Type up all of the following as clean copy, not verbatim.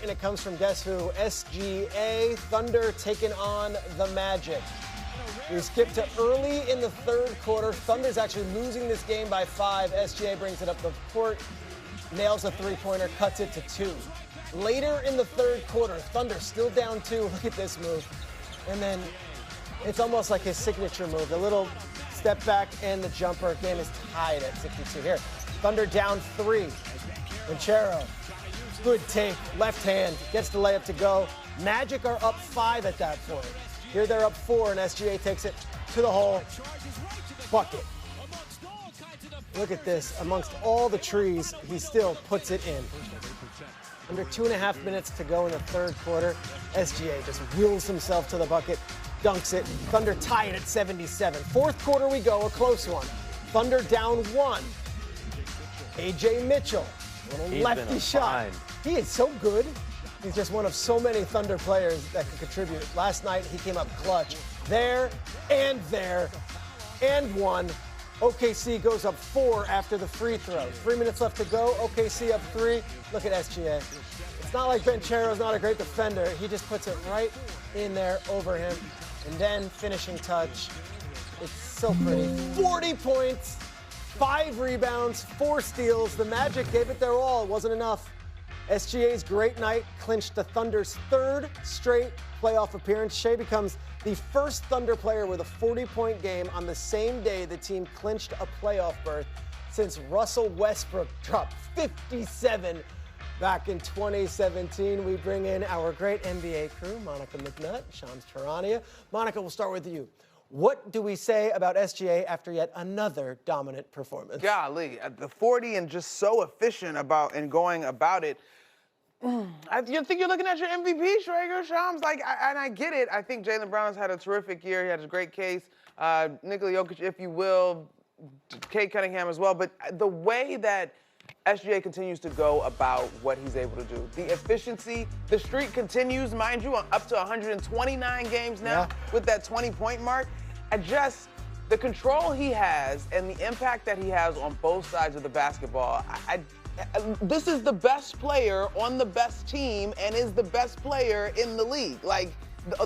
and it comes from guess who? SGA. Thunder taking on the Magic. We skip to early in the third quarter. Thunder's actually losing this game by 5. SGA brings it up the court, nails a three-pointer, cuts it to 2. Later in the third quarter, Thunder still down 2. Look at this move. And then it's almost like his signature move. The little step back and the jumper. Game is tied at 62 here. Thunder down 3. Banchero, good take, left hand, gets the layup to go. Magic are up 5 at that point. Here they're up 4, and SGA takes it to the hole. Bucket. Look at this. Amongst all the trees, he still puts it in. Under 2.5 minutes to go in the third quarter, SGA just wills himself to the bucket, dunks it. Thunder tie it at 77. Fourth quarter we go, a close one. Thunder down 1. A.J. Mitchell, little lefty shot. He is so good. He's just one of so many Thunder players that can contribute. Last night, he came up clutch. There, and one. OKC goes up 4 after the free throw. 3 minutes left to go. OKC up 3. Look at SGA. It's not like Banchero's not a great defender. He just puts it right in there over him. And then finishing touch. It's so pretty. 40 points, 5 rebounds, 4 steals. The Magic gave it their all. It wasn't enough. SGA's great night clinched the Thunder's 3rd straight playoff appearance. Shea becomes the first Thunder player with a 40-point game on the same day the team clinched a playoff berth since Russell Westbrook dropped 57 back in 2017. We bring in our great NBA crew, Monica McNutt, Shams Charania. Monica, we'll start with you. What do we say about SGA after yet another dominant performance? Golly, the 40 and just so efficient about and going about it. I think you're looking at your MVP, Schrager, Shams. And I get it. I think Jaylen Brown has had a terrific year. He had a great case. Nikola Jokic, if you will, Kate Cunningham as well. But the way that SGA continues to go about what he's able to do, the efficiency, the streak continues, mind you, up to 129 games now with that 20-point mark. The control he has and the impact that he has on both sides of the basketball, this is the best player on the best team and is the best player in the league. Like,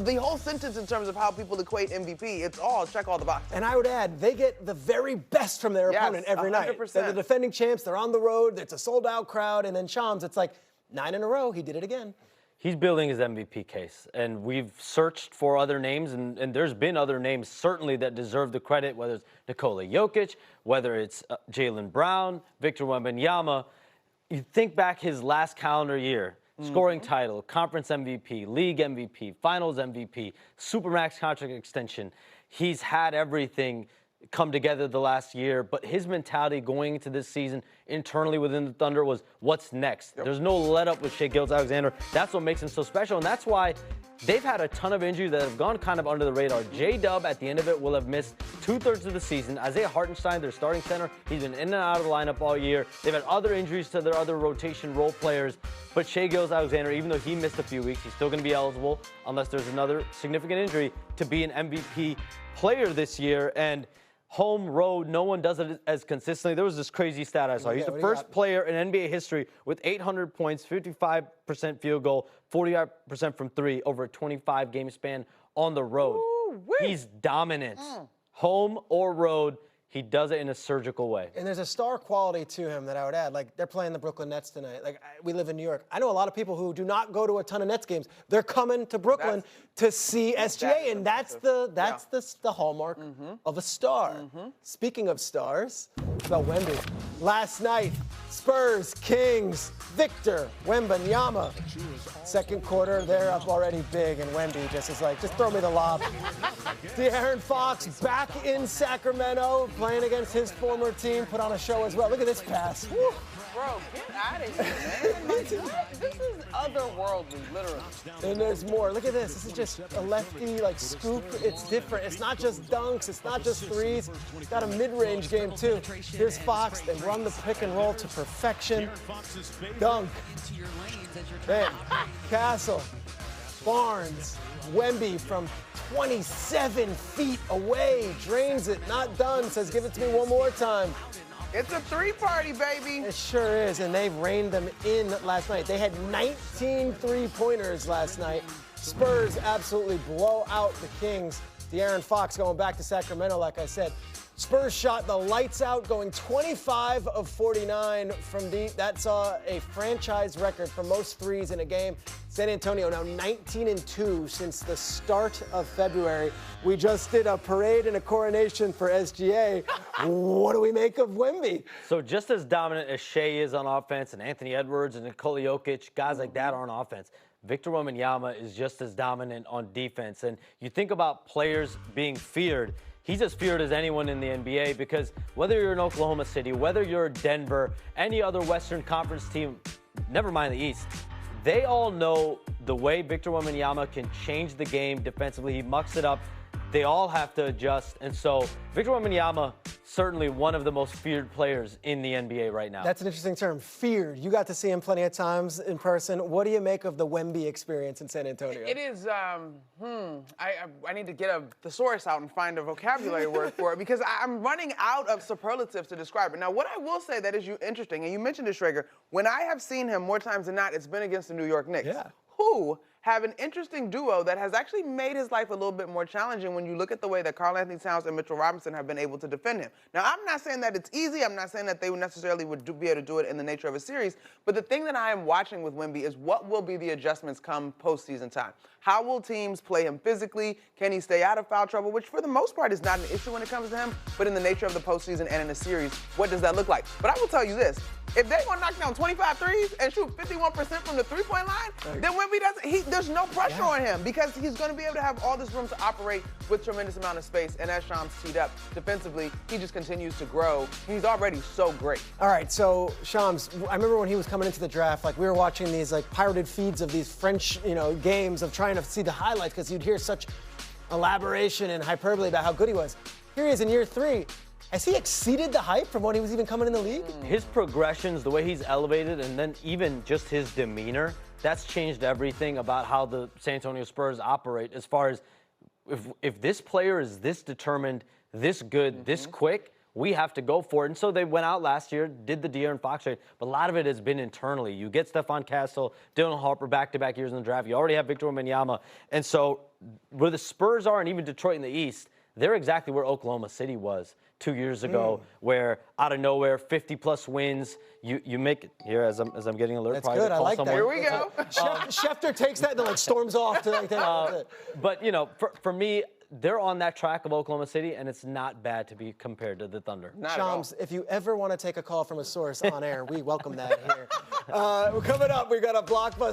the whole sentence in terms of how people equate MVP, it's all check all the boxes. And I would add, they get the very best from their opponent every 100%. night. They're the defending champs. They're on the road. It's a sold-out crowd. And then Shams, it's like 9 in a row. He did it again. He's building his MVP case, and we've searched for other names, and there's been other names certainly that deserve the credit, whether it's Nikola Jokic, whether it's Jaylen Brown, Victor Wembanyama. You think back his last calendar year, scoring title, conference MVP, league MVP, finals MVP, Supermax contract extension. He's had everything come together the last year, but his mentality going into this season internally within the Thunder was what's next. There's no let up with Shai Gilgeous-Alexander. That's what makes him so special, and that's why they've had a ton of injuries that have gone kind of under the radar. J-Dub at the end of it will have missed 2/3 of the season. Isaiah Hartenstein, their starting center, he's been in and out of the lineup all year. They've had other injuries to their other rotation role players, but Shai Gilgeous-Alexander, even though he missed a few weeks, he's still going to be eligible unless there's another significant injury to be an MVP player this year. And home, road, no one does it as consistently. There was this crazy stat I saw. He's the first player in NBA history with 800 points, 55% field goal, 45% from 3 over a 25-game span on the road. He's dominant. Home or road, he does it in a surgical way. And there's a star quality to him that I would add. Like, they're playing the Brooklyn Nets tonight. Like, we live in New York. I know a lot of people who do not go to a ton of Nets games. They're coming to Brooklyn to see SGA, and that's the hallmark of a star. Speaking of stars, it's about Wemby. Last night, Spurs, Kings, Victor Wembanyama. Second quarter, they're up already big, and Wemby just is like, just throw me the lob. De'Aaron Fox back in Sacramento, playing against his former team, put on a show as well. Look at this pass. Woo. Bro, get out of here, man. Like, this is otherworldly, literally. And there's more. Look at this. This is just a lefty, like, scoop. It's different. It's not just dunks. It's not just threes. It's got a mid-range game, too. Here's Fox. They run the pick and roll to perfection. Dunk. Bam. Castle. Barnes. Wemby from 27 feet away. Drains it. Not done. Says, give it to me one more time. It's a three-party, baby. It sure is, and they reined them in last night. They had 19 three-pointers last night. Spurs absolutely blow out the Kings. De'Aaron Fox going back to Sacramento, like I said. Spurs shot the lights out, going 25 of 49 from deep. That's a franchise record for most threes in a game. San Antonio now 19-2 since the start of February. We just did a parade and a coronation for SGA. What do we make of Wemby? So just as dominant as Shea is on offense and Anthony Edwards and Nikola Jokic, guys like that are on offense, Victor Wembanyama is just as dominant on defense. And you think about players being feared, he's as feared as anyone in the NBA because whether you're in Oklahoma City, whether you're Denver, any other Western Conference team, never mind the East, they all know the way Victor Wembanyama can change the game defensively. He mucks it up. They all have to adjust. And so Victor Wembanyama, certainly one of the most feared players in the NBA right now. That's an interesting term, feared. You got to see him plenty of times in person. What do you make of the Wemby experience in San Antonio? It is, I need to get a thesaurus out and find a vocabulary word for it because I'm running out of superlatives to describe it. Now, what I will say that is interesting, and you mentioned it, Schrager, when I have seen him more times than not, it's been against the New York Knicks. Yeah. Who have an interesting duo that has actually made his life a little bit more challenging when you look at the way that Karl-Anthony Towns and Mitchell Robinson have been able to defend him. Now, I'm not saying that it's easy. I'm not saying that they necessarily would be able to do it in the nature of a series. But the thing that I am watching with Wemby is what will be the adjustments come postseason time. How will teams play him physically? Can he stay out of foul trouble? Which, for the most part, is not an issue when it comes to him. But in the nature of the postseason and in a series, what does that look like? But I will tell you this. If they want to knock down 25 threes and shoot 51% from the three-point line, then Wemby there's no pressure on him because he's going to be able to have all this room to operate with tremendous amount of space. And as Shams teed up, defensively, he just continues to grow. He's already so great. All right, so Shams, I remember when he was coming into the draft, like we were watching these like pirated feeds of these French, games of trying to see the highlights because you'd hear such elaboration and hyperbole about how good he was. Here he is in year 3. Has he exceeded the hype from when he was even coming in the league? His progressions, the way he's elevated, and then even just his demeanor, that's changed everything about how the San Antonio Spurs operate as far as if this player is this determined, this good, this quick, we have to go for it. And so they went out last year, did the De'Aaron Fox trade, but a lot of it has been internally. You get Stephon Castle, Dylan Harper back-to-back years in the draft. You already have Victor Wembanyama. And so where the Spurs are and even Detroit in the East, they're exactly where Oklahoma City was 2 years ago, where out of nowhere, 50-plus wins. You make it here as I'm getting alert. That's good. I like that. Here we go. Schefter takes that and then storms off to like that. But for me, they're on that track of Oklahoma City, and it's not bad to be compared to the Thunder. Shams, if you ever want to take a call from a source on air, we welcome that here. Coming up, we got a blockbuster.